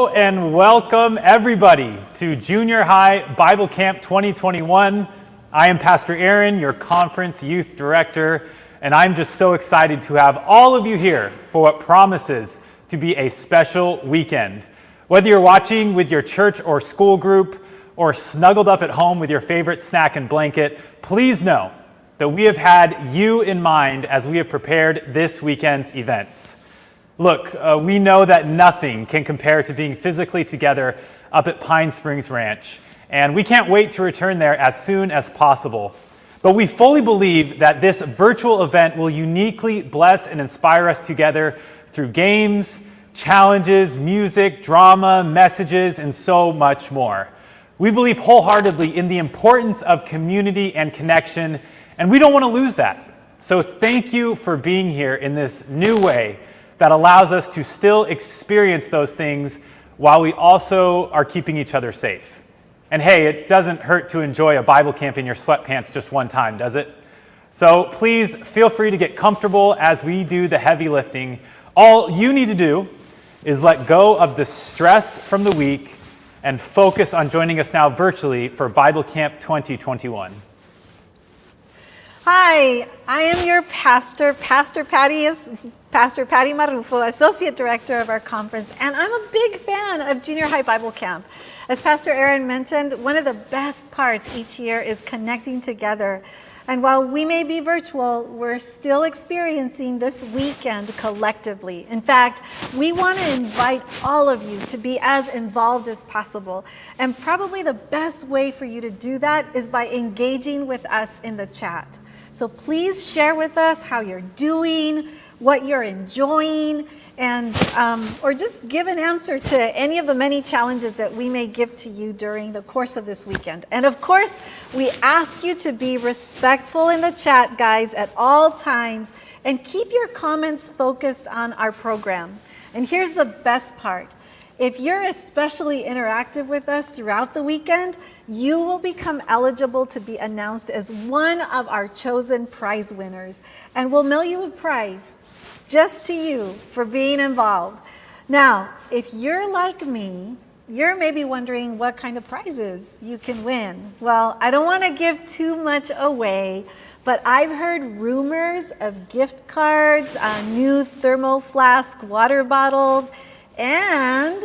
And welcome everybody to Junior High Bible Camp 2021. I am Pastor Aaron, your conference youth director, and I'm just so excited to have all of you here for what promises to be a special weekend. Whether you're watching with your church or school group or snuggled up at home with your favorite snack and blanket, please know that we have had you in mind as we have prepared this weekend's events. Look, we know that nothing can compare to being physically together up at Pine Springs Ranch, and we can't wait to return there as soon as possible. But we fully believe that this virtual event will uniquely bless and inspire us together through games, challenges, music, drama, messages, and so much more. We believe wholeheartedly in the importance of community and connection, and we don't want to lose that. So thank you for being here in this new way that allows us to still experience those things while we also are keeping each other safe. And hey, it doesn't hurt to enjoy a Bible camp in your sweatpants just one time, does it? So please feel free to get comfortable as we do the heavy lifting. All you need to do is let go of the stress from the week and focus on joining us now virtually for Bible Camp 2021. Hi, I am your pastor. Pastor Patty Marufo, Associate Director of our conference, and I'm a big fan of Junior High Bible Camp. As Pastor Aaron mentioned, one of the best parts each year is connecting together. And while we may be virtual, we're still experiencing this weekend collectively. In fact, we want to invite all of you to be as involved as possible. And probably the best way for you to do that is by engaging with us in the chat. So please share with us how you're doing, what you're enjoying, and or just give an answer to any of the many challenges that we may give to you during the course of this weekend. And of course, we ask you to be respectful in the chat, guys, at all times, and keep your comments focused on our program. And here's the best part. If you're especially interactive with us throughout the weekend, you will become eligible to be announced as one of our chosen prize winners, and we'll mail you a prize just to you for being involved. Now, if you're like me, you're maybe wondering what kind of prizes you can win. Well, I don't want to give too much away, but I've heard rumors of gift cards, new thermo flask water bottles, and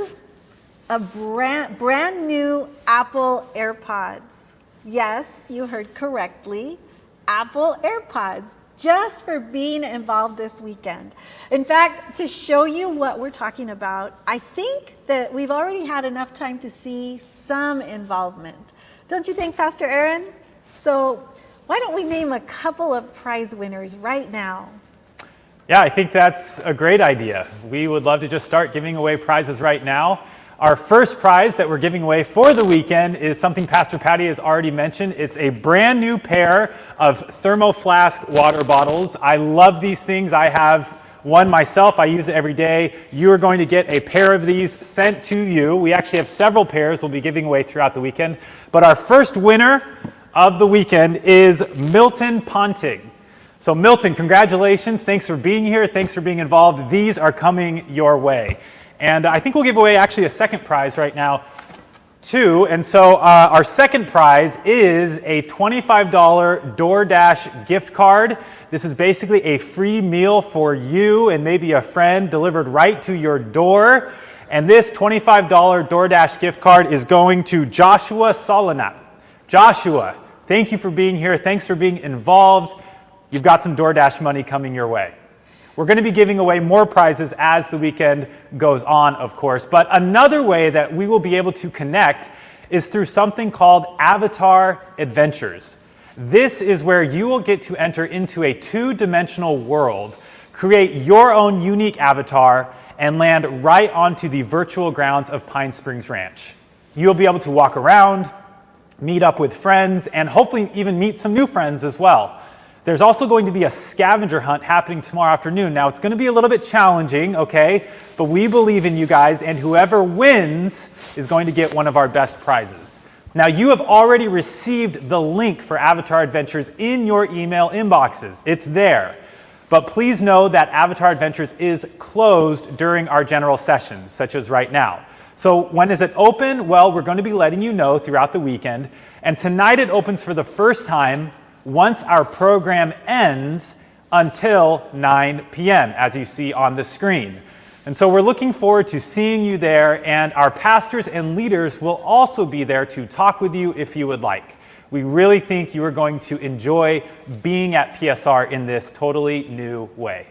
a brand new Apple AirPods. Yes, you heard correctly, Apple AirPods, just for being involved this weekend. In fact, to show you what we're talking about, I think that we've already had enough time to see some involvement. Don't you think, Pastor Aaron? So why don't we name a couple of prize winners right now? Yeah, I think that's a great idea. We would love to just start giving away prizes right now. Our first prize that we're giving away for the weekend is something Pastor Patty has already mentioned. It's a brand new pair of thermo flask water bottles. I love these things. I have one myself. I use it every day. You are going to get a pair of these sent to you. We actually have several pairs we'll be giving away throughout the weekend. But our first winner of the weekend is Milton Ponting. So Milton, congratulations. Thanks for being here. Thanks for being involved. These are coming your way. And I think we'll give away actually a second prize right now too. And so our second prize is a $25 DoorDash gift card. This is basically a free meal for you and maybe a friend delivered right to your door. And this $25 DoorDash gift card is going to Joshua Solinap. Joshua, thank you for being here. Thanks for being involved. You've got some DoorDash money coming your way. We're going to be giving away more prizes as the weekend goes on, of course. But another way that we will be able to connect is through something called Avatar Adventures. This is where you will get to enter into a two-dimensional world, create your own unique avatar, and land right onto the virtual grounds of Pine Springs Ranch. You'll be able to walk around, meet up with friends, and hopefully even meet some new friends as well. There's also going to be a scavenger hunt happening tomorrow afternoon. Now, it's going to be a little bit challenging, okay? But we believe in you guys, and whoever wins is going to get one of our best prizes. Now, you have already received the link for Avatar Adventures in your email inboxes. It's there. But please know that Avatar Adventures is closed during our general sessions, such as right now. So when is it open? Well, we're going to be letting you know throughout the weekend. And tonight it opens for the first time once our program ends until 9 p.m., as you see on the screen. And so we're looking forward to seeing you there, and our pastors and leaders will also be there to talk with you if you would like. We really think you are going to enjoy being at PSR in this totally new way.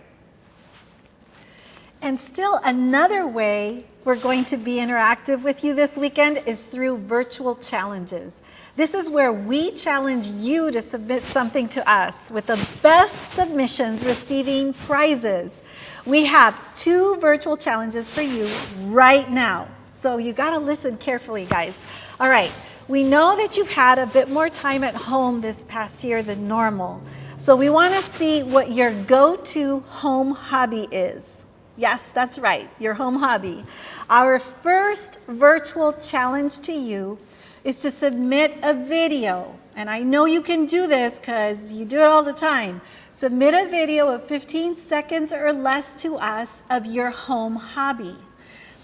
And still another way we're going to be interactive with you this weekend is through virtual challenges. This is where we challenge you to submit something to us, with the best submissions receiving prizes. We have 2 virtual challenges for you right now. So you got to listen carefully, guys. All right. We know that you've had a bit more time at home this past year than normal. So we want to see what your go-to home hobby is. Yes, that's right, your home hobby. Our first virtual challenge to you is to submit a video. And I know you can do this because you do it all the time. Submit a video of 15 seconds or less to us of your home hobby.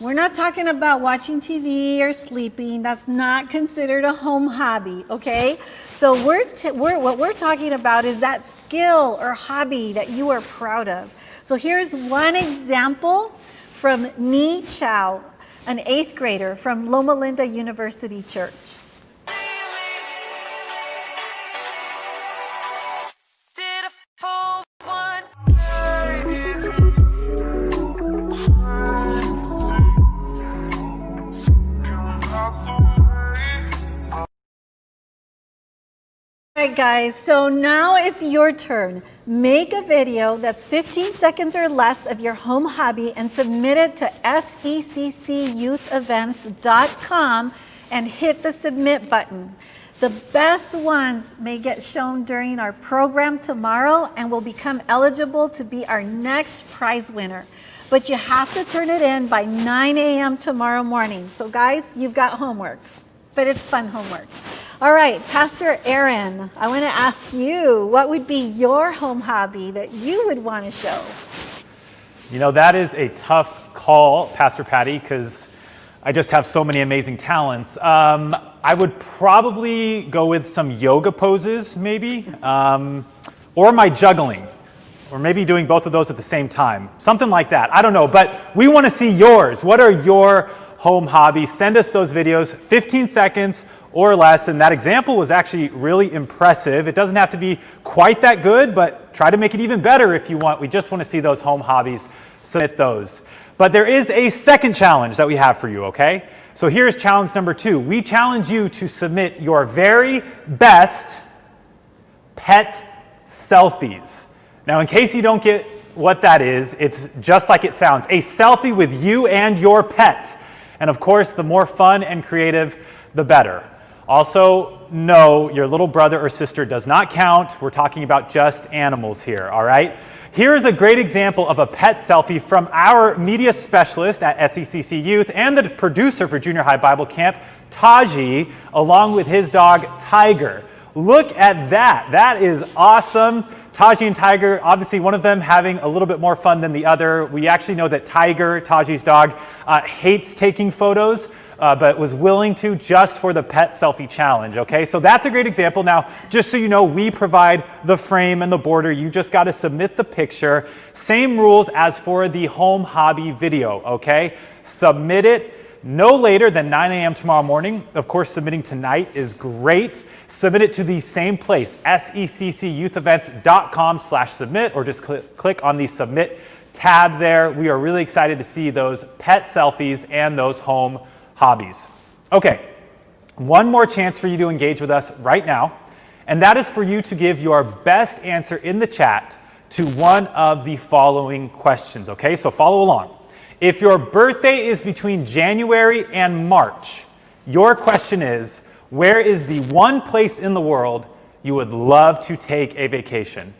We're not talking about watching TV or sleeping. That's not considered a home hobby, okay? So what we're talking about is that skill or hobby that you are proud of. So here's one example from Ni Chow, an 8th grader from Loma Linda University Church. All right, guys, so now it's your turn. Make a video that's 15 seconds or less of your home hobby and submit it to seccyouthevents.com and hit the submit button. The best ones may get shown during our program tomorrow and will become eligible to be our next prize winner. But you have to turn it in by 9 a.m. tomorrow morning. So guys, you've got homework, but it's fun homework. All right, Pastor Aaron, I want to ask you, what would be your home hobby that you would want to show? You know, that is a tough call, Pastor Patty, because I just have so many amazing talents. I would probably go with some yoga poses, maybe, or my juggling, or maybe doing both of those at the same time. Something like that. I don't know, but we want to see yours. What are your home hobbies? Send us those videos, 15 seconds or less, and that example was actually really impressive. It doesn't have to be quite that good, but try to make it even better if you want. We just want to see those home hobbies. Submit those. But there is a second challenge that we have for you, okay? So here's challenge number 2. We challenge you to submit your very best pet selfies. Now, in case you don't get what that is, it's just like it sounds, a selfie with you and your pet. And of course, the more fun and creative, the better. Also, no, your little brother or sister does not count. We're talking about just animals here, all right? Here is a great example of a pet selfie from our media specialist at SECC Youth and the producer for Junior High Bible Camp, Taji, along with his dog, Tiger. Look at that. That is awesome. Taji and Tiger, obviously one of them having a little bit more fun than the other. We actually know that Tiger, Taji's dog, hates taking photos, but was willing to just for the pet selfie challenge, okay? So that's a great example. Now, just so you know, we provide the frame and the border. You just got to submit the picture. Same rules as for the home hobby video, okay? Submit it no later than 9 a.m. tomorrow morning. Of course, submitting tonight is great. Submit it to the same place, seccyouthevents.com/submit, or just click on the submit tab there. We are really excited to see those pet selfies and those home hobbies. Okay, one more chance for you to engage with us right now, and that is for you to give your best answer in the chat to one of the following questions, okay? So follow along. If your birthday is between January and March, your question is, where is the one place in the world you would love to take a vacation?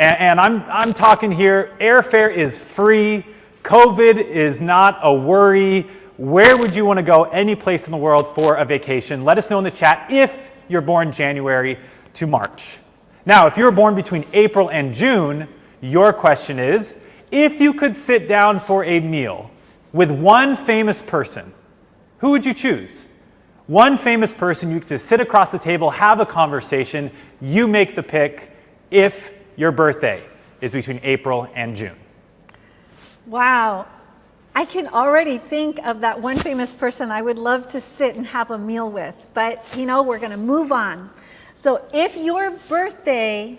And I'm talking here, airfare is free, COVID is not a worry. Where would you want to go any place in the world for a vacation? Let us know in the chat if you're born January to March. Now, if you were born between April and June, your question is, if you could sit down for a meal with one famous person, who would you choose? One famous person you could just sit across the table, have a conversation, you make the pick if your birthday is between April and June. Wow. I can already think of that one famous person I would love to sit and have a meal with. But, we're going to move on. So if your birthday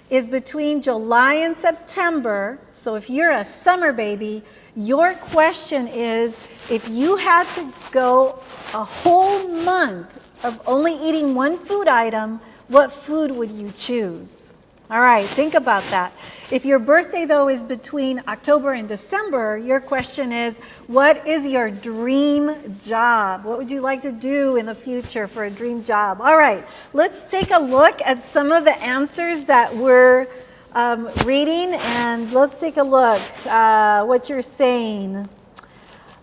is between July and September, so if you're a summer baby, your question is, if you had to go a whole month of only eating one food item, what food would you choose? All right, think about that. If your birthday, though, is between October and December, your question is, what is your dream job? What would you like to do in the future for a dream job? All right, let's take a look at some of the answers that we're reading, and let's take a look what you're saying.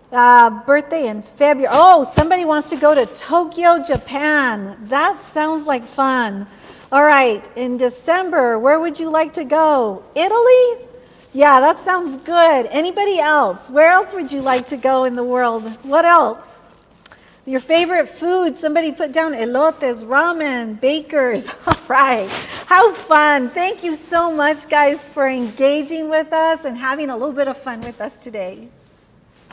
Birthday in February. Oh, somebody wants to go to Tokyo, Japan. That sounds like fun. All right, in December, where would you like to go? Italy? Yeah, that sounds good. Anybody else? Where else would you like to go in the world? What else? Your favorite food? Somebody put down elotes, ramen, bakers. All right, how fun. Thank you so much, guys, for engaging with us and having a little bit of fun with us today.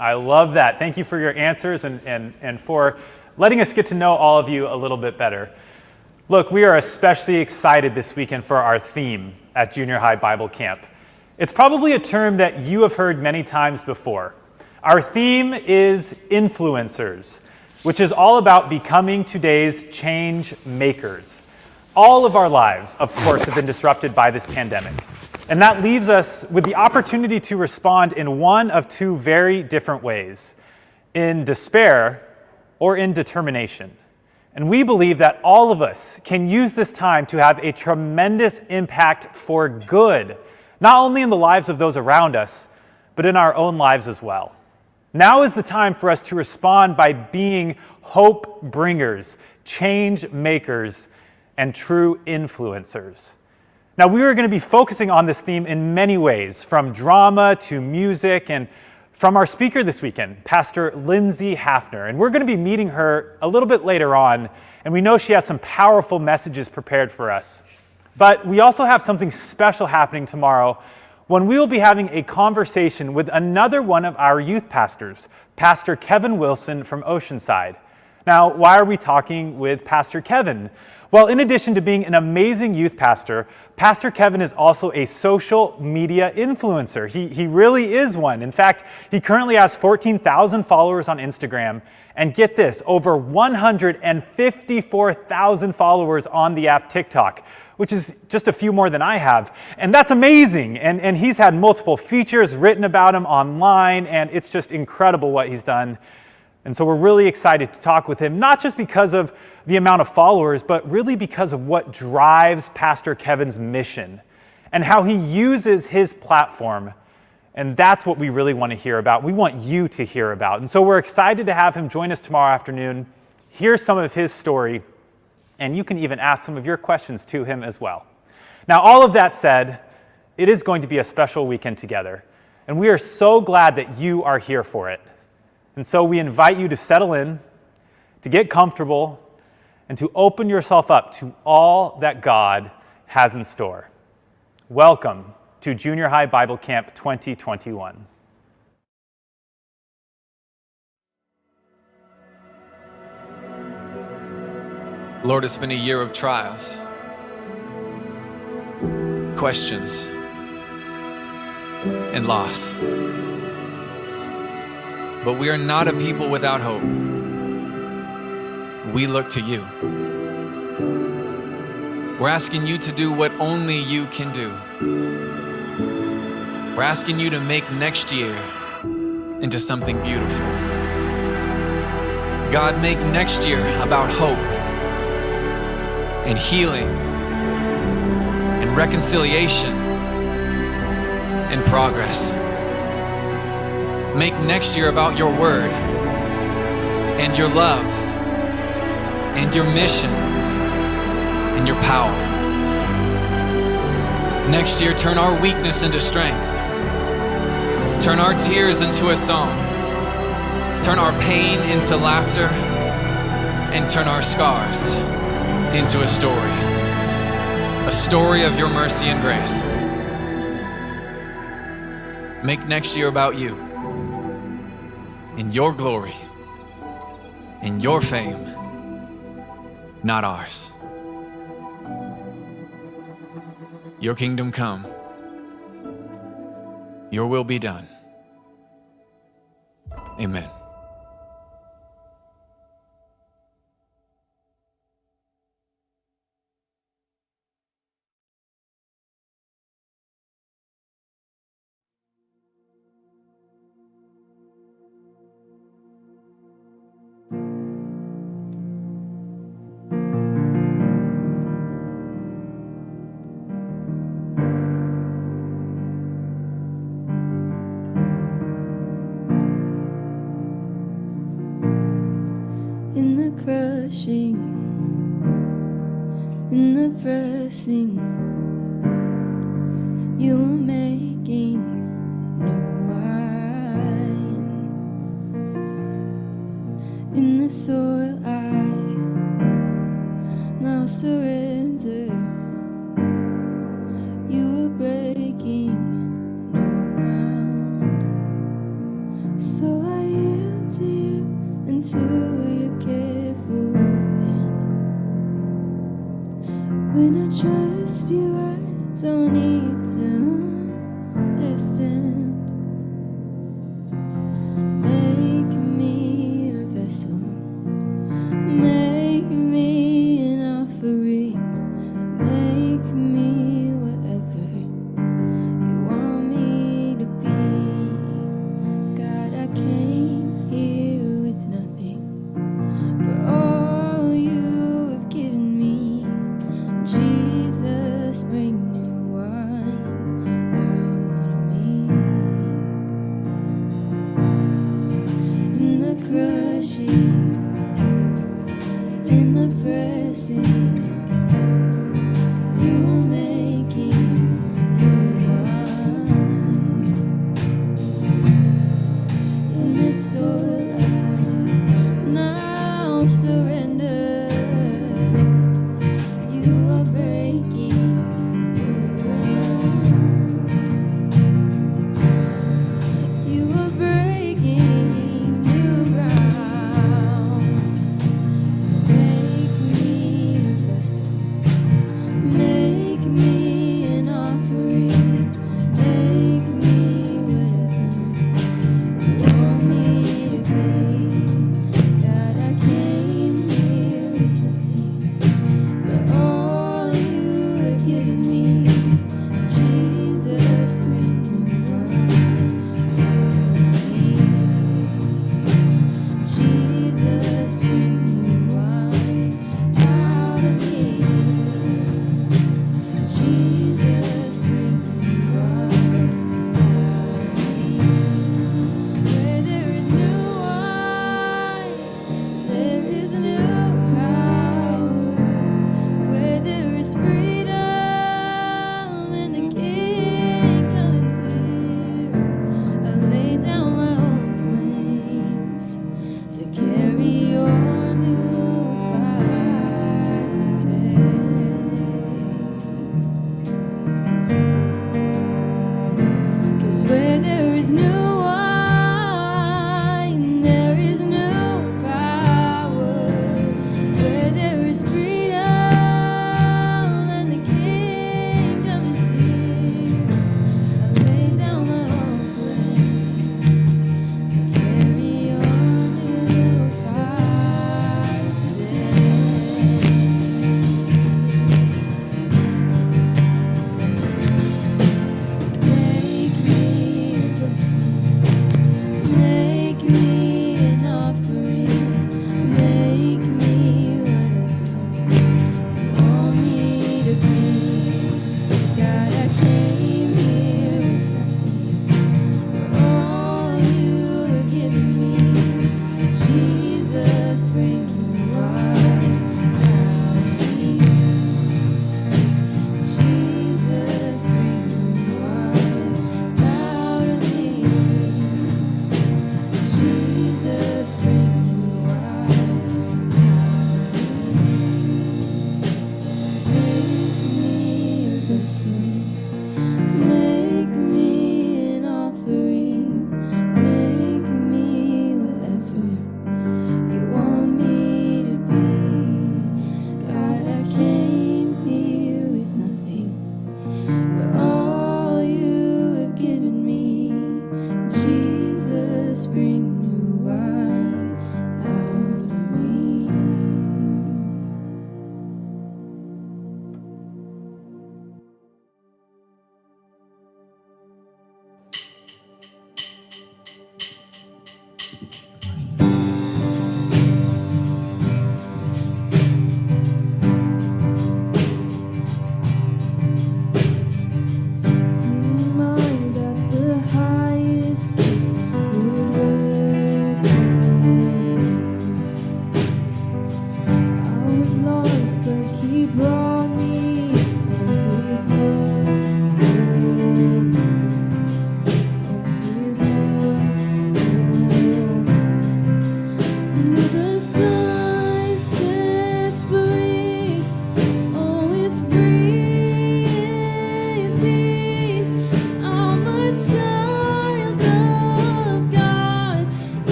I love that. Thank you for your answers and for letting us get to know all of you a little bit better. Look, we are especially excited this weekend for our theme at Junior High Bible Camp. It's probably a term that you have heard many times before. Our theme is influencers, which is all about becoming today's change makers. All of our lives, of course, have been disrupted by this pandemic. And that leaves us with the opportunity to respond in one of two very different ways, in despair or in determination. And we believe that all of us can use this time to have a tremendous impact for good, not only in the lives of those around us, but in our own lives as well. Now is the time for us to respond by being hope bringers, change makers, and true influencers. Now, we are going to be focusing on this theme in many ways, from drama to music, and from our speaker this weekend, Pastor Lindsay Hafner. And we're going to be meeting her a little bit later on, and we know she has some powerful messages prepared for us. But we also have something special happening tomorrow when we will be having a conversation with another one of our youth pastors, Pastor Kevin Wilson from Oceanside. Now, why are we talking with Pastor Kevin? Well, in addition to being an amazing youth pastor, Pastor Kevin is also a social media influencer. He really is one. In fact, he currently has 14,000 followers on Instagram. And get this, over 154,000 followers on the app TikTok, which is just a few more than I have. And that's amazing. And he's had multiple features written about him online, and it's just incredible what he's done. And so we're really excited to talk with him, not just because of the amount of followers, but really because of what drives Pastor Kevin's mission and how he uses his platform. And that's what we really want to hear about. We want you to hear about. And so we're excited to have him join us tomorrow afternoon, hear some of his story, and you can even ask some of your questions to him as well. Now, all of that said, it is going to be a special weekend together, and we are so glad that you are here for it. And so we invite you to settle in, to get comfortable, and to open yourself up to all that God has in store. Welcome to Junior High Bible Camp 2021. Lord, it's been a year of trials, questions, and loss. But we are not a people without hope. We look to you. We're asking you to do what only you can do. We're asking you to make next year into something beautiful. God, make next year about hope and healing and reconciliation and progress. Make next year about your word and your love and your mission and your power. Next year, turn our weakness into strength. Turn our tears into a song. Turn our pain into laughter, and turn our scars into a story of your mercy and grace. Make next year about you, in your glory, in your fame, not ours. Your kingdom come, your will be done. Amen. In the crushing, in the pressing, you are making new wine. In the soil I now surrender, you are breaking new ground. So I yield to you and to your careful hand. When I trust you, I don't need to understand. Make me a vessel, make me an offering, make me whatever you want me to be. God, I came here with nothing, but all you have given me. Jesus, bring new wine out of me.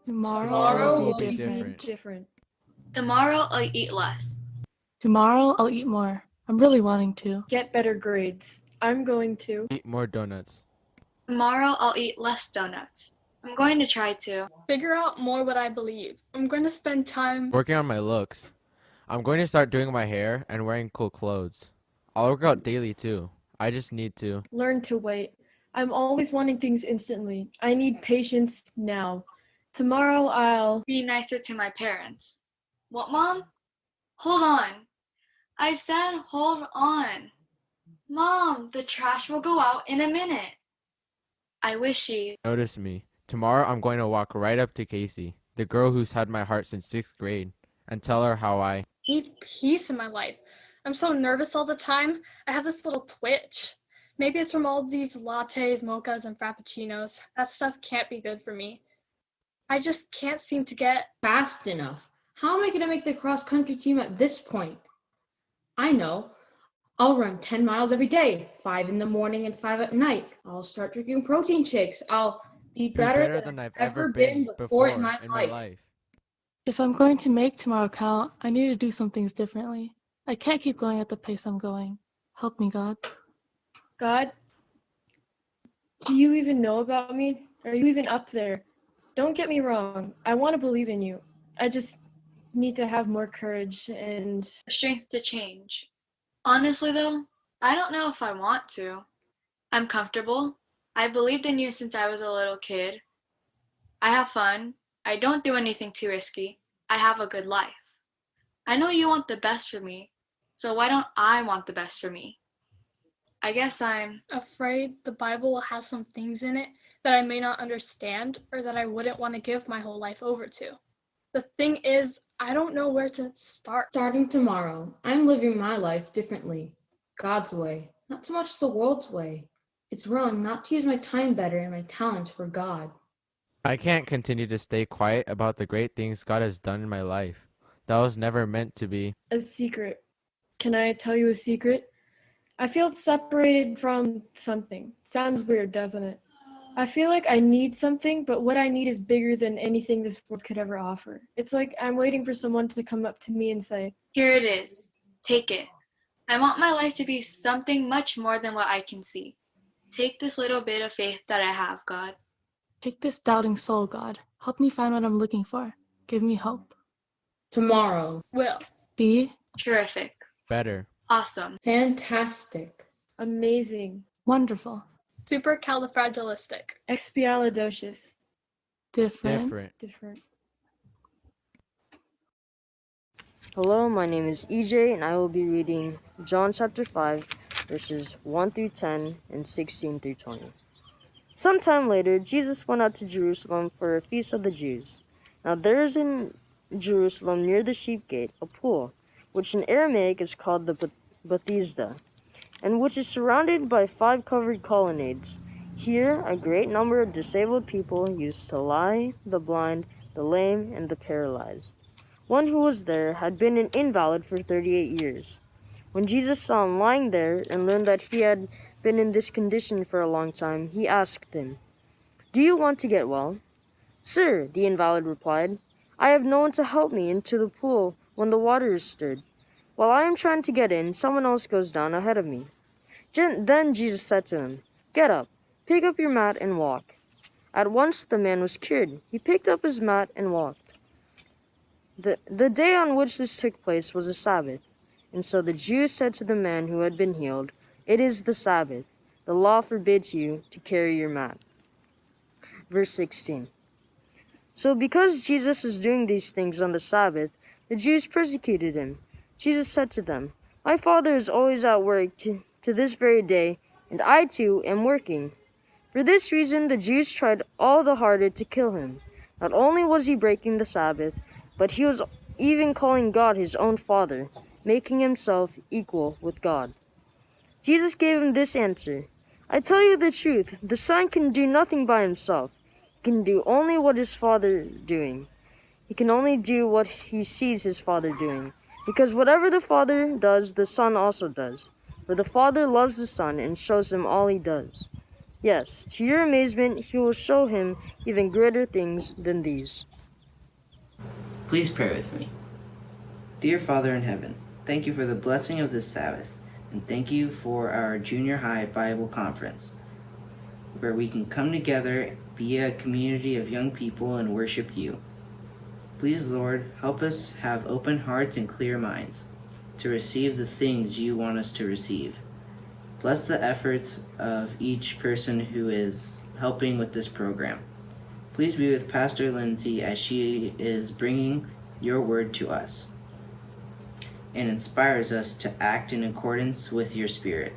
Tomorrow will will be be different. Tomorrow I'll eat less. Tomorrow I'll eat more. I'm really wanting to. Get better grades. I'm going to Eat more donuts. Tomorrow I'll eat less donuts. I'm going to try to. Figure out more what I believe. I'm going to spend time Working on my looks. I'm going to start doing my hair and wearing cool clothes. I'll work out daily too. I just need to. learn to wait. I'm always wanting things instantly. I need patience now. Tomorrow I'll Be nicer to my parents. What, Mom? Hold on. I said hold on. Mom, the trash will go out in a minute. I wish she. Notice me. Tomorrow I'm going to walk right up to Casey, the girl who's had my heart since 6th grade, and tell her how I need peace in my life. I'm so nervous all the time. I have this little twitch. Maybe it's from all these lattes, mochas, and frappuccinos. That stuff can't be good for me. I just can't seem to get fast enough. How am I going to make the cross-country team at this point? I know. I'll run 10 miles every day, 5 in the morning and 5 at night. I'll start drinking protein shakes. I'll be better than I've ever been before in my life. If I'm going to make tomorrow count, I need to do some things differently. I can't keep going at the pace I'm going. Help me, God. God, do you even know about me? Are you even up there? Don't get me wrong. I want to believe in you. I just need to have more courage and Strength to change. Honestly, though, I don't know if I want to. I'm comfortable. I believed in you since I was a little kid. I have fun. I don't do anything too risky. I have a good life. I know you want the best for me, so why don't I want the best for me? I guess I'm afraid the Bible will have some things in it that I may not understand or that I wouldn't want to give my whole life over to. The thing is, I don't know where to start. Starting tomorrow, I'm living my life differently. God's way, not so much the world's way. It's wrong not to use my time better and my talents for God. I can't continue to stay quiet about the great things God has done in my life. That was never meant to be. a secret. Can I tell you a secret? I feel separated from something. Sounds weird, doesn't it? I feel like I need something, but what I need is bigger than anything this world could ever offer. It's like I'm waiting for someone to come up to me and say, here it is. Take it. I want my life to be something much more than what I can see. Take this little bit of faith that I have, God. Take this doubting soul, God. Help me find what I'm looking for. Give me hope. Tomorrow. Will. Be Terrific. Better. Awesome. Fantastic. amazing, wonderful. Supercalifragilistic. expialidocious, Different. different. Hello, my name is EJ, and I will be reading John chapter 5, verses 1 through 10 and 16 through 20. Sometime later, Jesus went out to Jerusalem for a feast of the Jews. Now there is in Jerusalem near the sheep gate a pool, which in Aramaic is called the Bethesda, and which is surrounded by 5 covered colonnades. Here a great number of disabled people used to lie, the blind, the lame, and the paralyzed. One who was there had been an invalid for 38 years. When Jesus saw him lying there and learned that he had been in this condition for a long time, he asked him, "Do you want to get well?" "Sir," the invalid replied, "I have no one to help me into the pool when the water is stirred. While I am trying to get in, someone else goes down ahead of me." Then Jesus said to him, "Get up, pick up your mat and walk." At once the man was cured. He picked up his mat and walked. The day on which this took place was a Sabbath. And so the Jews said to the man who had been healed, "It is the Sabbath. The law forbids you to carry your mat." Verse 16. So because Jesus is doing these things on the Sabbath, the Jews persecuted him. Jesus said to them, "My Father is always at work to this very day, and I too am working." For this reason the Jews tried all the harder to kill him. Not only was he breaking the Sabbath, but he was even calling God his own Father, making himself equal with God. Jesus gave him this answer, "I tell you the truth, the Son can do nothing by himself. He can do only what his Father doing. He can only do what he sees his Father doing, because whatever the Father does, the Son also does. For the Father loves the Son and shows him all he does. Yes, to your amazement, he will show him even greater things than these." Please pray with me. Dear Father in heaven, thank you for the blessing of this Sabbath, and thank you for our junior high Bible conference, where we can come together, be a community of young people, and worship you. Please, Lord, help us have open hearts and clear minds to receive the things you want us to receive. Bless the efforts of each person who is helping with this program. Please be with Pastor Lindsay as she is bringing your word to us and inspires us to act in accordance with your Spirit.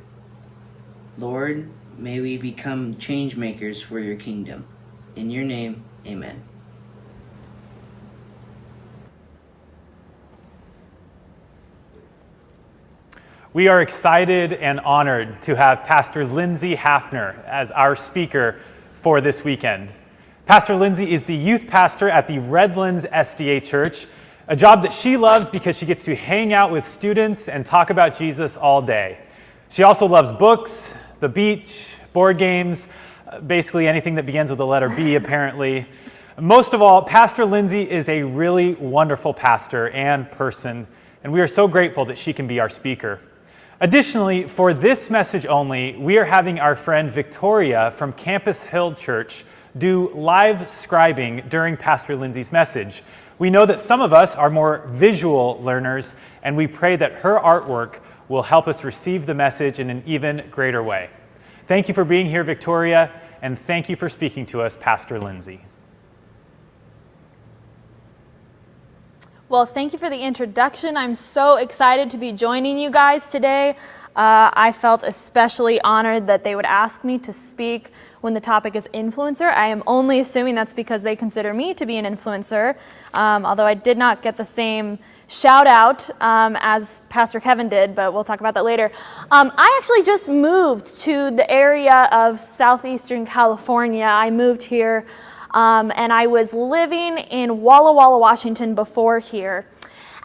Lord, may we become change makers for your kingdom. In your name, amen. We are excited and honored to have Pastor Lindsay Hafner as our speaker for this weekend. Pastor Lindsay is the youth pastor at the Redlands SDA Church, a job that she loves because she gets to hang out with students and talk about Jesus all day. She also loves books, the beach, board games, basically anything that begins with the letter B, apparently. Most of all, Pastor Lindsay is a really wonderful pastor and person, and we are so grateful that she can be our speaker. Additionally, for this message only, we are having our friend Victoria from Campus Hill Church do live scribing during Pastor Lindsay's message. We know that some of us are more visual learners, and we pray that her artwork will help us receive the message in an even greater way. Thank you for being here, Victoria, and thank you for speaking to us, Pastor Lindsay. Well, thank you for the introduction. I'm so excited to be joining you guys today. I felt especially honored that they would ask me to speak when the topic is influencer. I am only assuming that's because they consider me to be an influencer, although I did not get the same shout out as Pastor Kevin did, but we'll talk about that later. I actually just moved to the area of southeastern California. I moved here and I was living in Walla Walla, Washington before here.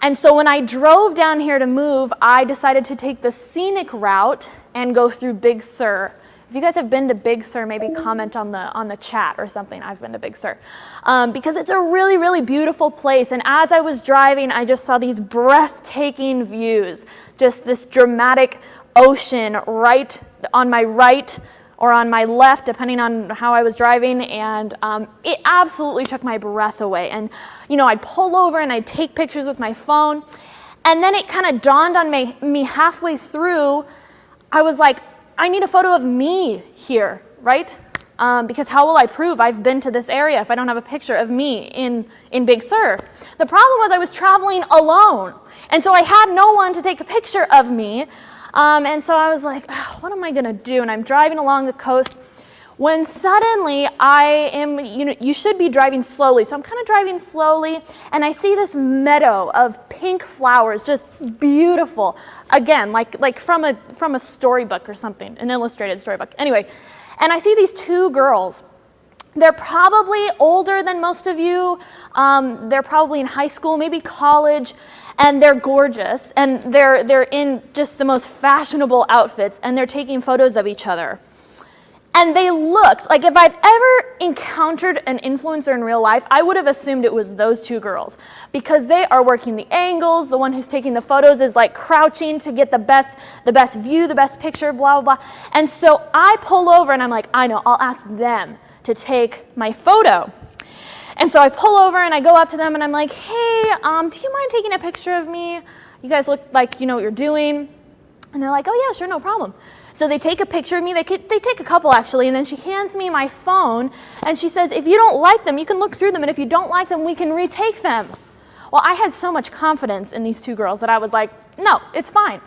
And so when I drove down here to move, I decided to take the scenic route and go through Big Sur. If you guys have been to Big Sur, maybe comment on the chat or something. I've been to Big Sur. Because it's a really, really beautiful place. And as I was driving, I just saw these breathtaking views. Just this dramatic ocean right on my right or on my left, depending on how I was driving, and it absolutely took my breath away. And, you know, I'd pull over and I'd take pictures with my phone, and then it kind of dawned on me halfway through, I was like, I need a photo of me here, right? Because how will I prove I've been to this area if I don't have a picture of me in Big Sur? The problem was I was traveling alone, and so I had no one to take a picture of me. And so I was like, oh, what am I gonna do? And I'm driving along the coast when suddenly I am, you should be driving slowly. So I'm kind of driving slowly and I see this meadow of pink flowers, just beautiful. Again, like from a storybook or something, an illustrated storybook. Anyway, and I see these two girls. They're probably older than most of you. They're probably in high school, maybe college. And they're gorgeous, and they're in just the most fashionable outfits, and they're taking photos of each other. And they looked like, if I've ever encountered an influencer in real life, I would have assumed it was those two girls, because they are working the angles. The one who's taking the photos is like crouching to get the best view, the best picture, blah, blah, blah. And so I pull over and I'm like, I know, I'll ask them to take my photo. And so I pull over and I go up to them and I'm like, hey, do you mind taking a picture of me? You guys look like you know what you're doing. And they're like, oh yeah, sure, no problem. So they take a picture of me. They take a couple actually, and then she hands me my phone and she says, if you don't like them, you can look through them, and if you don't like them, we can retake them. Well, I had so much confidence in these two girls that I was like, no, it's fine.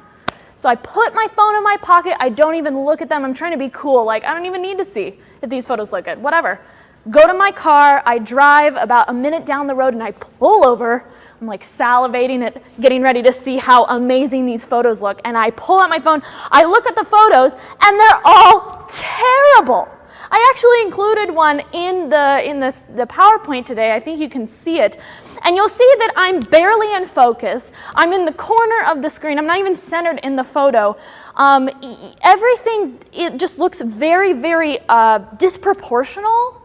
So I put my phone in my pocket. I don't even look at them. I'm trying to be cool. Like, I don't even need to see if these photos look good, whatever. Go to my car, I drive about a minute down the road and I pull over. I'm like salivating at getting ready to see how amazing these photos look. And I pull out my phone, I look at the photos, and they're all terrible. I actually included one in the PowerPoint today. I think you can see it. And you'll see that I'm barely in focus. I'm in the corner of the screen. I'm not even centered in the photo. Everything, it just looks very, very disproportional.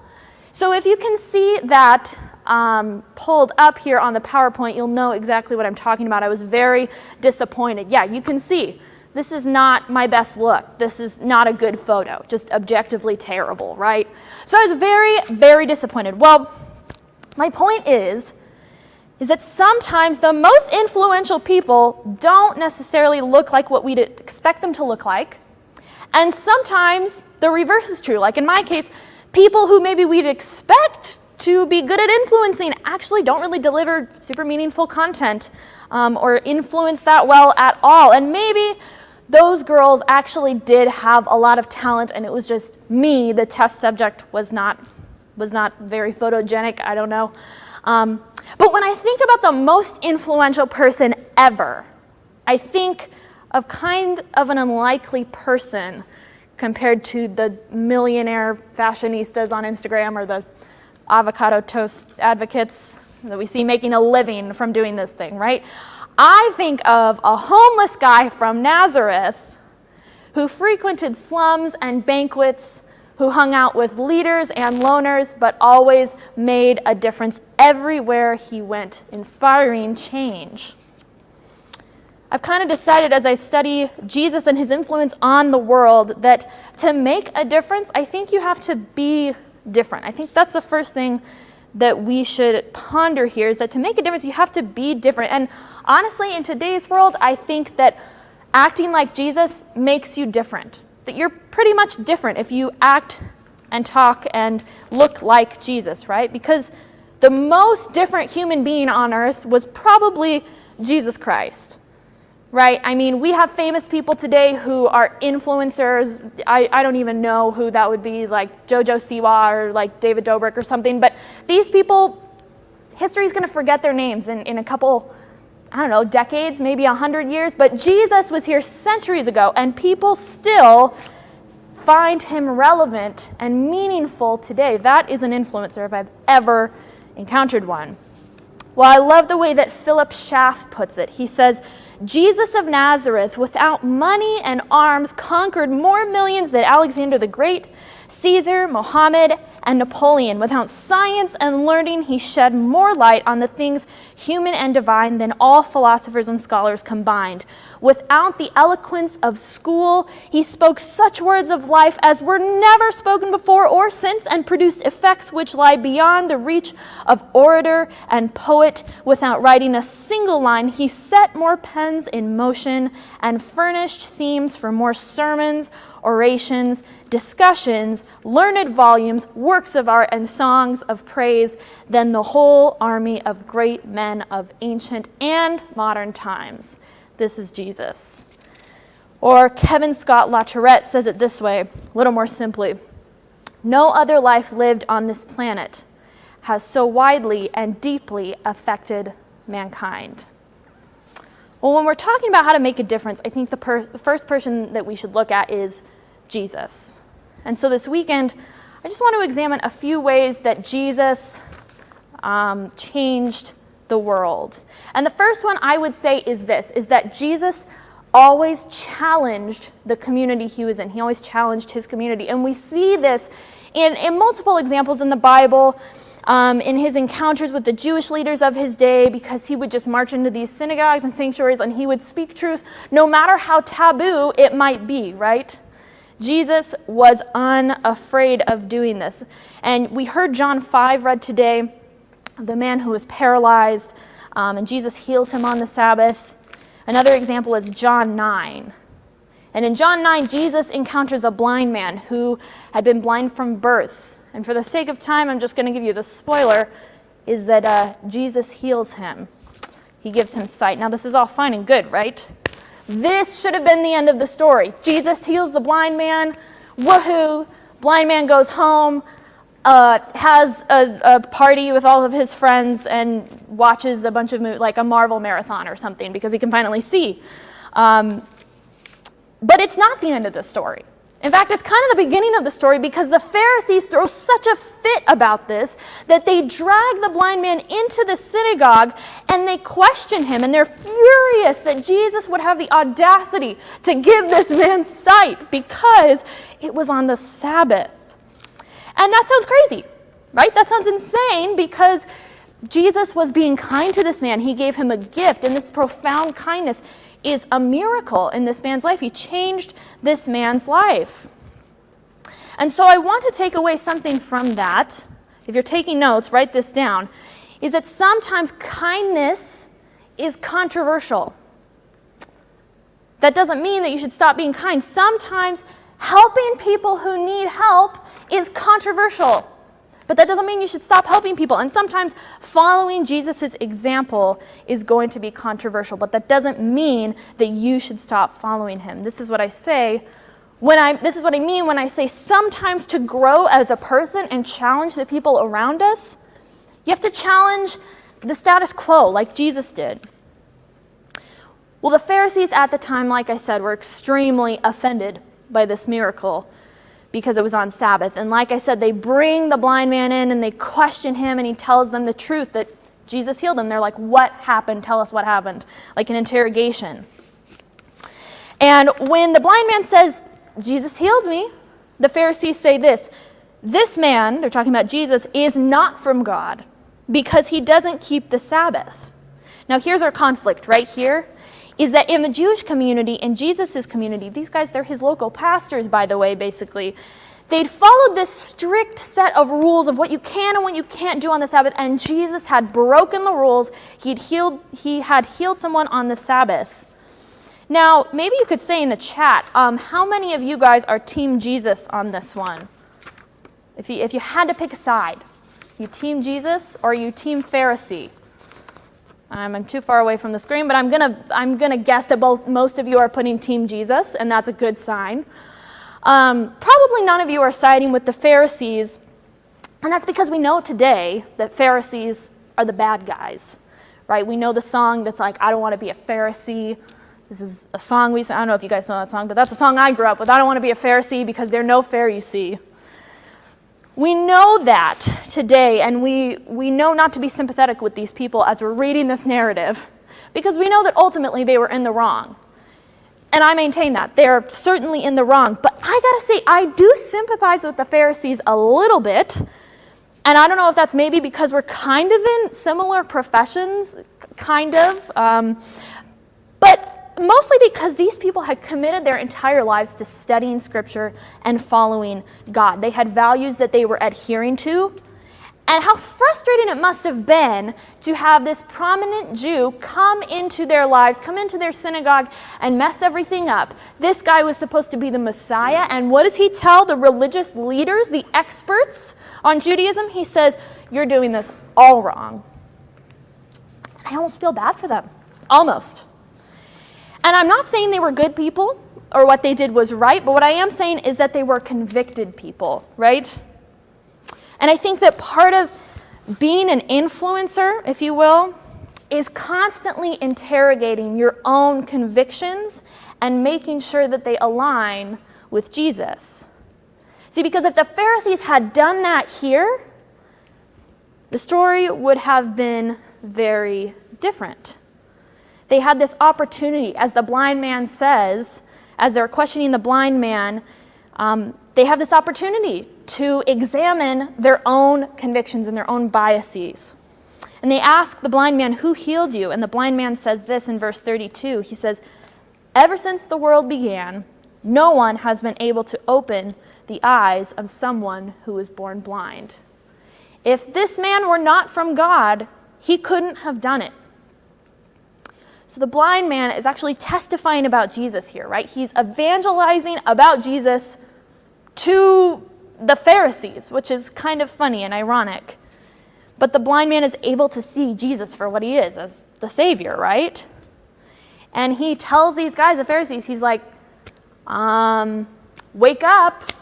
So if you can see that pulled up here on the PowerPoint, you'll know exactly what I'm talking about. I was very disappointed. Yeah, you can see this is not my best look. This is not a good photo, just objectively terrible, right? So I was very, very disappointed. Well, my point is that sometimes the most influential people don't necessarily look like what we'd expect them to look like. And sometimes the reverse is true. Like in my case, people who maybe we'd expect to be good at influencing actually don't really deliver super meaningful content or influence that well at all. And maybe those girls actually did have a lot of talent and it was just me, the test subject, was not very photogenic, I don't know. But when I think about the most influential person ever, I think of kind of an unlikely person compared to the millionaire fashionistas on Instagram or the avocado toast advocates that we see making a living from doing this thing, right? I think of a homeless guy from Nazareth who frequented slums and banquets, who hung out with leaders and loners, but always made a difference everywhere he went, inspiring change. I've kind of decided as I study Jesus and his influence on the world that to make a difference, I think you have to be different. I think that's the first thing that we should ponder here, is that to make a difference, you have to be different. And honestly, in today's world, I think that acting like Jesus makes you different. That you're pretty much different if you act and talk and look like Jesus, right? Because the most different human being on earth was probably Jesus Christ. Right? I mean, we have famous people today who are influencers. I don't even know who that would be, like Jojo Siwa or like David Dobrik or something. But these people, history's going to forget their names in a couple, I don't know, decades, maybe 100 years. But Jesus was here centuries ago, and people still find him relevant and meaningful today. That is an influencer if I've ever encountered one. Well, I love the way that Philip Schaff puts it. He says, Jesus of Nazareth, without money and arms, conquered more millions than Alexander the Great, Caesar, Mohammed, and Napoleon. Without science and learning, he shed more light on the things human and divine than all philosophers and scholars combined. Without the eloquence of school, he spoke such words of life as were never spoken before or since, and produced effects which lie beyond the reach of orator and poet. Without writing a single line, he set more pens in motion and furnished themes for more sermons, orations, discussions, learned volumes, works of art, and songs of praise than the whole army of great men of ancient and modern times. This is Jesus. Or Kevin Scott LaTourette says it this way, a little more simply. No other life lived on this planet has so widely and deeply affected mankind. Well, when we're talking about how to make a difference, I think the first person that we should look at is Jesus. And so this weekend, I just want to examine a few ways that Jesus changed the world. And the first one I would say is this, is that Jesus always challenged the community he was in. He always challenged his community. And we see this in multiple examples in the Bible, in his encounters with the Jewish leaders of his day, because he would just march into these synagogues and sanctuaries and he would speak truth, no matter how taboo it might be, right? Jesus was unafraid of doing this. And we heard John 5 read today, the man who was paralyzed, and Jesus heals him on the Sabbath. Another example is John 9. And in John 9, Jesus encounters a blind man who had been blind from birth. And for the sake of time, I'm just going to give you the spoiler, is that Jesus heals him. He gives him sight. Now, this is all fine and good, right? This should have been the end of the story. Jesus heals the blind man. Woohoo! Blind man goes home, has a party with all of his friends, and watches a bunch of movies, like a Marvel marathon or something, because he can finally see. But it's not the end of the story. In fact, it's kind of the beginning of the story, because the Pharisees throw such a fit about this that they drag the blind man into the synagogue and they question him, and they're furious that Jesus would have the audacity to give this man sight because it was on the Sabbath. And that sounds crazy, right? That sounds insane, because Jesus was being kind to this man. He gave him a gift, and this profound kindness is a miracle in this man's life. He changed this man's life. And so I want to take away something from that. If you're taking notes, write this down, is that sometimes kindness is controversial. That doesn't mean that you should stop being kind. Sometimes helping people who need help is controversial. But that doesn't mean you should stop helping people. And sometimes following Jesus' example is going to be controversial. But that doesn't mean that you should stop following him. This is what I say this is what I mean when I say sometimes to grow as a person and challenge the people around us, you have to challenge the status quo like Jesus did. Well, the Pharisees at the time, like I said, were extremely offended by this miracle because it was on Sabbath. And like I said, they bring the blind man in and they question him, and he tells them the truth that Jesus healed him. They're like, what happened? Tell us what happened. Like an interrogation. And when the blind man says, Jesus healed me, the Pharisees say this man, they're talking about Jesus, is not from God because he doesn't keep the Sabbath. Now here's our conflict right here, is that in the Jewish community, in Jesus' community, these guys, they're his local pastors, by the way, basically, they'd followed this strict set of rules of what you can and what you can't do on the Sabbath, and Jesus had broken the rules. He had healed someone on the Sabbath. Now, maybe you could say in the chat, how many of you guys are Team Jesus on this one? If you had to pick a side, you Team Jesus or you Team Pharisee? I'm too far away from the screen, but I'm gonna guess that most of you are putting Team Jesus, and that's a good sign. Probably none of you are siding with the Pharisees, and that's because we know today that Pharisees are the bad guys, right? We know the song that's like, I don't want to be a Pharisee. This is a song I don't know if you guys know that song, but that's a song I grew up with. I don't want to be a Pharisee because they're no fair, you see. We know that today, and we know not to be sympathetic with these people as we're reading this narrative, because we know that ultimately they were in the wrong. And I maintain that. They're certainly in the wrong. But I gotta say, I do sympathize with the Pharisees a little bit, and I don't know if that's maybe because we're kind of in similar professions, but mostly because these people had committed their entire lives to studying Scripture and following God. They had values that they were adhering to. And how frustrating it must have been to have this prominent Jew come into their lives, come into their synagogue, and mess everything up. This guy was supposed to be the Messiah, and what does he tell the religious leaders, the experts on Judaism? He says, you're doing this all wrong. I almost feel bad for them. Almost. And I'm not saying they were good people or what they did was right, but what I am saying is that they were convicted people, right? And I think that part of being an influencer, if you will, is constantly interrogating your own convictions and making sure that they align with Jesus. See, because if the Pharisees had done that here, the story would have been very different. They had this opportunity, as the blind man says, as they're questioning the blind man, they have this opportunity to examine their own convictions and their own biases. And they ask the blind man, who healed you? And the blind man says this in verse 32. He says, ever since the world began, no one has been able to open the eyes of someone who was born blind. If this man were not from God, he couldn't have done it. So the blind man is actually testifying about Jesus here, right? He's evangelizing about Jesus to the Pharisees, which is kind of funny and ironic. But the blind man is able to see Jesus for what he is, as the Savior, right? And he tells these guys, the Pharisees, he's like, wake up.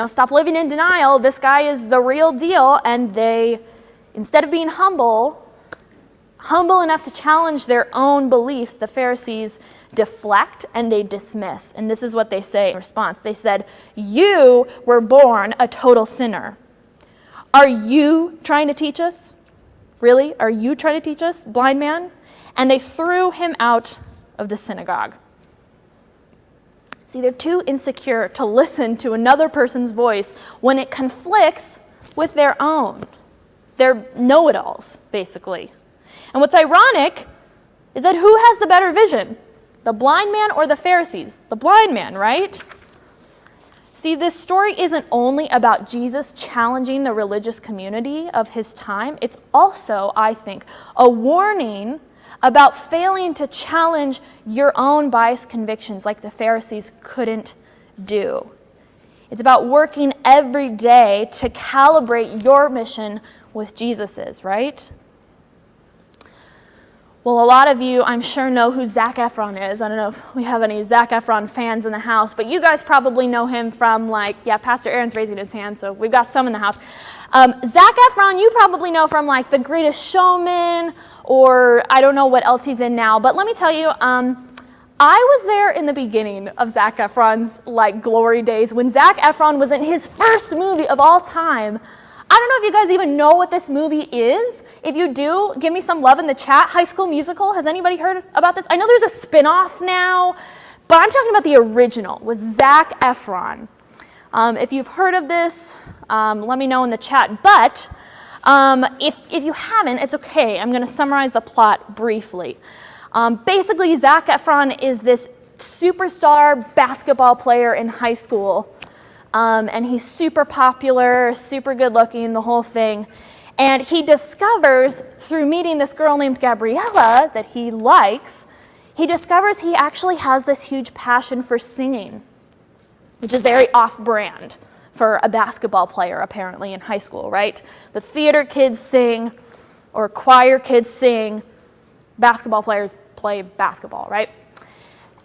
Stop living in denial. This guy is the real deal. And they, instead of being humble enough to challenge their own beliefs, the Pharisees deflect and they dismiss. And this is what they say in response. They said, you were born a total sinner. Are you trying to teach us? Really? Are you trying to teach us, blind man? And they threw him out of the synagogue. See, they're too insecure to listen to another person's voice when it conflicts with their own. They're know-it-alls, basically. And what's ironic is that who has the better vision? The blind man or the Pharisees? The blind man, right? See, this story isn't only about Jesus challenging the religious community of his time. It's also, I think, a warning about failing to challenge your own biased convictions like the Pharisees couldn't do. It's about working every day to calibrate your mission with Jesus's, right? Well, a lot of you, I'm sure, know who Zac Efron is. I don't know if we have any Zac Efron fans in the house, but you guys probably know him from, like, yeah, Pastor Aaron's raising his hand, so we've got some in the house. Zac Efron, you probably know from, like, The Greatest Showman, or I don't know what else he's in now, but let me tell you, I was there in the beginning of Zac Efron's, like, glory days, when Zac Efron was in his first movie of all time. I don't know if you guys even know what this movie is. If you do, give me some love in the chat. High School Musical, has anybody heard about this? I know there's a spin-off now, but I'm talking about the original with Zac Efron. If you've heard of this, let me know in the chat. But if you haven't, it's okay. I'm going to summarize the plot briefly. Basically, Zac Efron is this superstar basketball player in high school. And he's super popular, super good looking, the whole thing. And he discovers, through meeting this girl named Gabriella that he likes, he discovers he actually has this huge passion for singing, which is very off-brand for a basketball player, apparently, in high school, right? The theater kids sing, or choir kids sing, basketball players play basketball, right?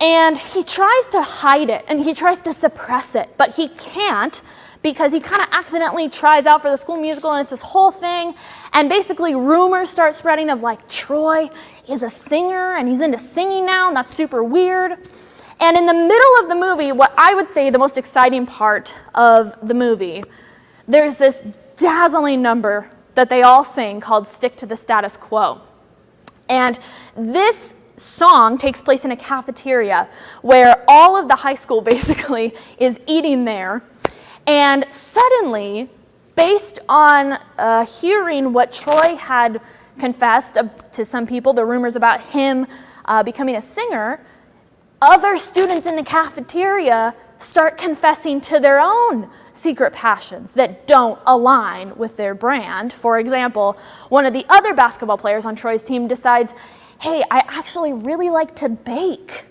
And he tries to hide it, and he tries to suppress it, but he can't because he kind of accidentally tries out for the school musical, and it's this whole thing, and basically rumors start spreading of, like, Troy is a singer, and he's into singing now, and that's super weird. And in the middle of the movie, what I would say the most exciting part of the movie, there's this dazzling number that they all sing called Stick to the Status Quo. And this song takes place in a cafeteria where all of the high school basically is eating there. And suddenly, based on hearing what Troy had confessed to some people, the rumors about him becoming a singer, other students in the cafeteria start confessing to their own secret passions that don't align with their brand. For example, one of the other basketball players on Troy's team decides, hey, I actually really like to bake.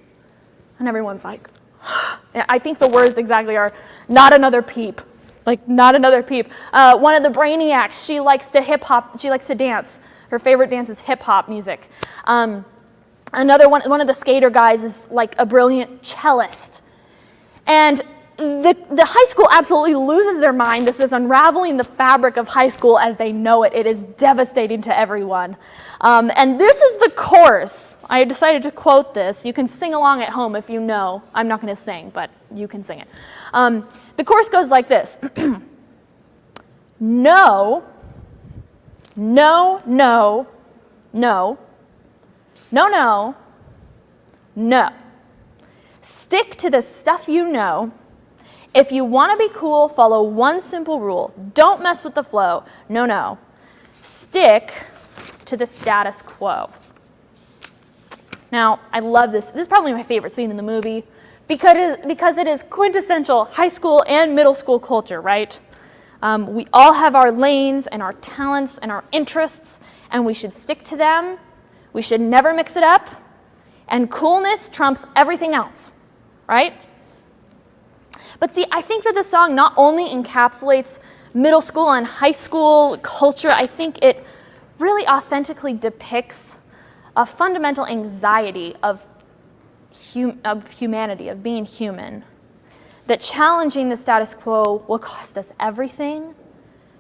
And everyone's like, I think the words exactly are, not another peep. Like, not another peep. One of the brainiacs, she likes to dance. Her favorite dance is hip hop music. Another one of the skater guys is like a brilliant cellist. And the high school absolutely loses their mind. This is unraveling the fabric of high school as they know it. It is devastating to everyone. And this is the chorus. I decided to quote this. You can sing along at home if you know. I'm not going to sing, but you can sing it. The chorus goes like this. No, no, no, no, no, no, no. Stick to the stuff you know. If you want to be cool, follow one simple rule. Don't mess with the flow. No, no. Stick to the status quo. Now, I love this. This is probably my favorite scene in the movie because it is quintessential high school and middle school culture, right? We all have our lanes and our talents and our interests, and we should stick to them. We should never mix it up. And coolness trumps everything else, right? But see, I think that the song not only encapsulates middle school and high school culture, I think it really authentically depicts a fundamental anxiety of humanity, of being human, that challenging the status quo will cost us everything,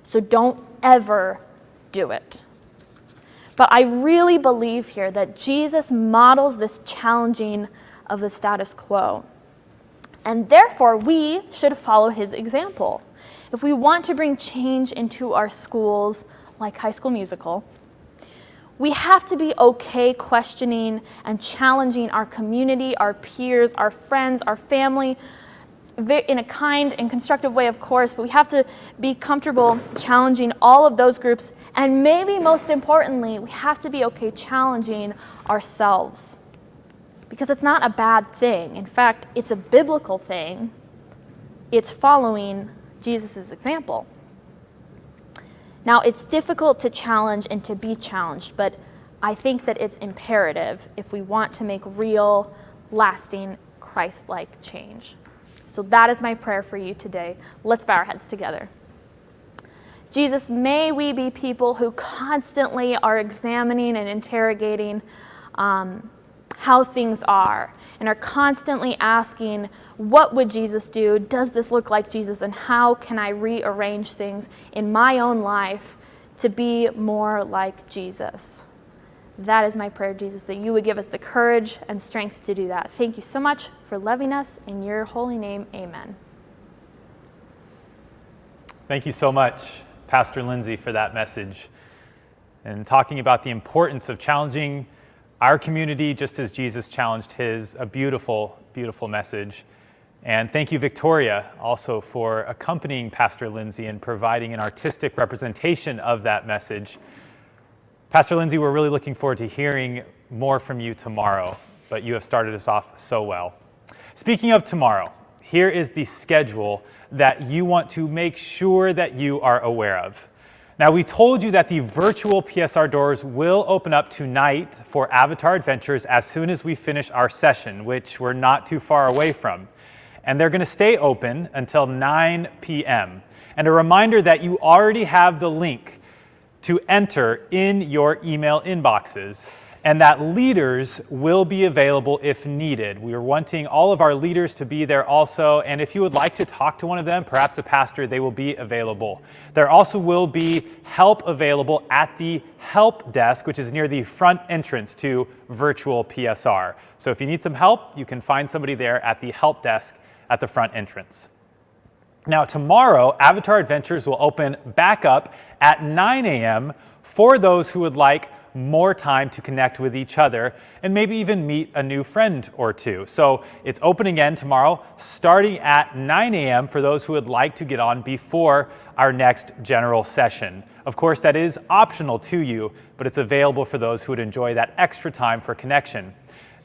so don't ever do it. But I really believe here that Jesus models this challenging of the status quo. And therefore, we should follow his example. If we want to bring change into our schools, like High School Musical, we have to be okay questioning and challenging our community, our peers, our friends, our family, in a kind and constructive way, of course, but we have to be comfortable challenging all of those groups. And maybe most importantly, we have to be okay challenging ourselves, because it's not a bad thing. In fact, it's a biblical thing. It's following Jesus' example. Now, it's difficult to challenge and to be challenged, but I think that it's imperative if we want to make real, lasting, Christ-like change. So that is my prayer for you today. Let's bow our heads together. Jesus, may we be people who constantly are examining and interrogating how things are, and are constantly asking, what would Jesus do? Does this look like Jesus? And how can I rearrange things in my own life to be more like Jesus? That is my prayer, Jesus, that you would give us the courage and strength to do that. Thank you so much for loving us. In your holy name, amen. Thank you so much, Pastor Lindsay, for that message and talking about the importance of challenging our community just as Jesus challenged his. A beautiful, beautiful message. And thank you, Victoria, also for accompanying Pastor Lindsay and providing an artistic representation of that message. Pastor Lindsay, we're really looking forward to hearing more from you tomorrow, but you have started us off so well. Speaking of tomorrow, here is the schedule that you want to make sure that you are aware of. Now, we told you that the virtual PSR doors will open up tonight for Avatar Adventures as soon as we finish our session, which we're not too far away from. And they're going to stay open until 9 p.m. And a reminder that you already have the link to enter in your email inboxes, and that leaders will be available if needed. We are wanting all of our leaders to be there also, and if you would like to talk to one of them, perhaps a pastor, they will be available. There also will be help available at the help desk, which is near the front entrance to virtual PSR. So if you need some help, you can find somebody there at the help desk at the front entrance. Now, tomorrow, Avatar Adventures will open back up at 9 a.m. for those who would like more time to connect with each other and maybe even meet a new friend or two. So it's open again tomorrow, starting at 9 a.m. for those who would like to get on before our next general session. Of course, that is optional to you, but it's available for those who would enjoy that extra time for connection.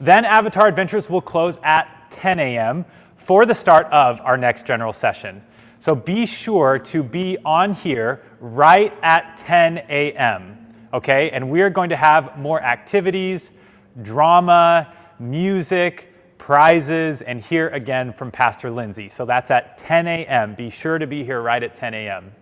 Then Avatar Adventures will close at 10 a.m. for the start of our next general session. So be sure to be on here right at 10 a.m., okay? And we're going to have more activities, drama, music, prizes, and hear again from Pastor Lindsay. So that's at 10 a.m. Be sure to be here right at 10 a.m.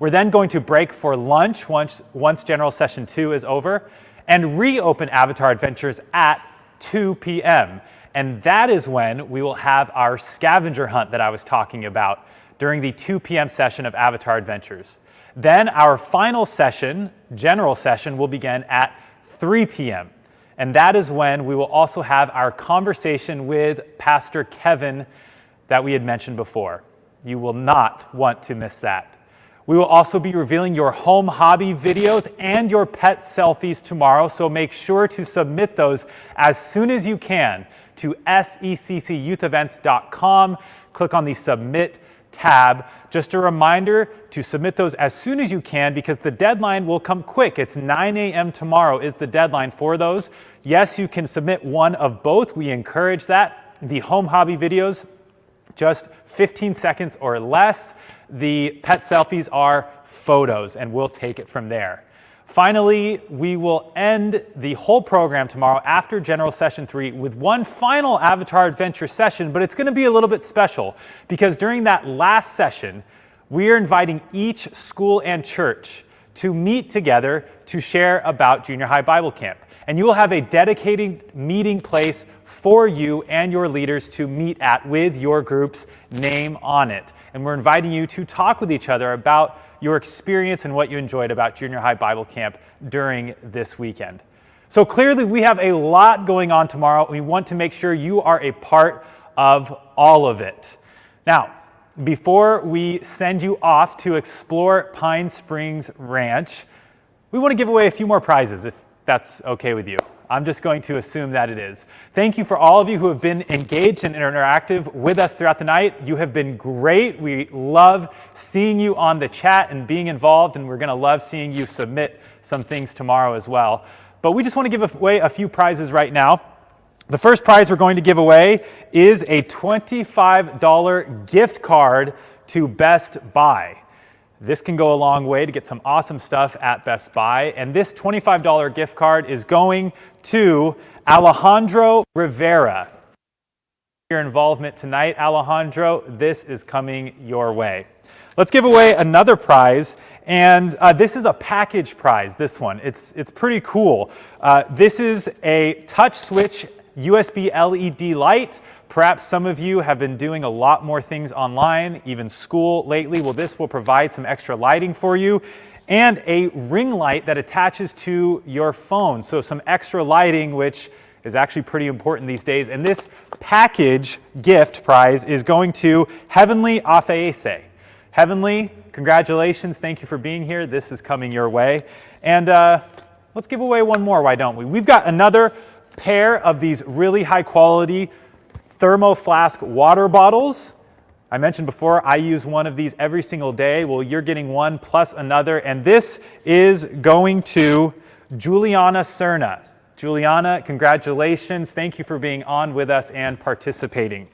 We're then going to break for lunch once General Session 2 is over, and reopen Avatar Adventures at 2 p.m. And that is when we will have our scavenger hunt that I was talking about during the 2 p.m. session of Avatar Adventures. Then our final session, general session, will begin at 3 p.m. And that is when we will also have our conversation with Pastor Kevin that we had mentioned before. You will not want to miss that. We will also be revealing your home hobby videos and your pet selfies tomorrow, so make sure to submit those as soon as you can to seccyouthevents.com. Click on the Submit tab. Just a reminder to submit those as soon as you can, because the deadline will come quick. It's 9 a.m. tomorrow is the deadline for those. Yes, you can submit one of both. We encourage that. The home hobby videos, just 15 seconds or less. The pet selfies are photos, and we'll take it from there. Finally, we will end the whole program tomorrow after General Session 3 with one final Avatar Adventure session, but it's going to be a little bit special because during that last session, we are inviting each school and church to meet together to share about Junior High Bible Camp. And you will have a dedicated meeting place for you and your leaders to meet at with your group's name on it. And we're inviting you to talk with each other about your experience and what you enjoyed about Junior High Bible Camp during this weekend. So clearly we have a lot going on tomorrow. We want to make sure you are a part of all of it. Now, before we send you off to explore Pine Springs Ranch, we want to give away a few more prizes, if that's okay with you. I'm just going to assume that it is. Thank you for all of you who have been engaged and interactive with us throughout the night. You have been great. We love seeing you on the chat and being involved, and we're going to love seeing you submit some things tomorrow as well. But we just want to give away a few prizes right now. The first prize we're going to give away is a $25 gift card to Best Buy. This can go a long way to get some awesome stuff at Best Buy. And this $25 gift card is going to Alejandro Rivera. Your involvement tonight, Alejandro, this is coming your way. Let's give away another prize, and this is a package prize, this one. It's pretty cool. This is a touch switch USB LED light. Perhaps some of you have been doing a lot more things online, even school lately. Well, this will provide some extra lighting for you, and a ring light that attaches to your phone. So some extra lighting, which is actually pretty important these days. And this package gift prize is going to Heavenly Afeese. Heavenly, congratulations. Thank you for being here. This is coming your way. And let's give away one more, why don't we? We've got another pair of these really high quality thermo flask water bottles. I mentioned before, I use one of these every single day. Well, you're getting one plus another, and this is going to Juliana Cerna. Juliana, congratulations. Thank you for being on with us and participating.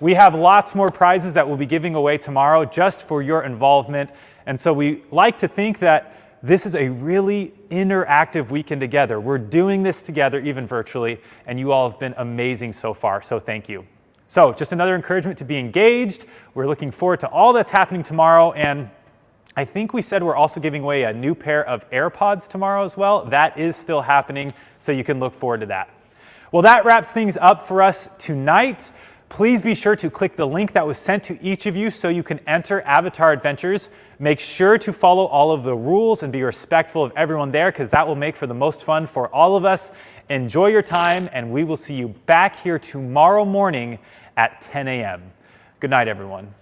We have lots more prizes that we'll be giving away tomorrow just for your involvement. And so we like to think that this is a really interactive weekend together. We're doing this together, even virtually, and you all have been amazing so far, so thank you. So just another encouragement to be engaged. We're looking forward to all that's happening tomorrow, and I think we said we're also giving away a new pair of AirPods tomorrow as well. That is still happening, so you can look forward to that. Well, that wraps things up for us tonight. Please be sure to click the link that was sent to each of you so you can enter Avatar Adventures. Make sure to follow all of the rules and be respectful of everyone there, because that will make for the most fun for all of us. Enjoy your time, and we will see you back here tomorrow morning at 10 a.m. Good night, everyone.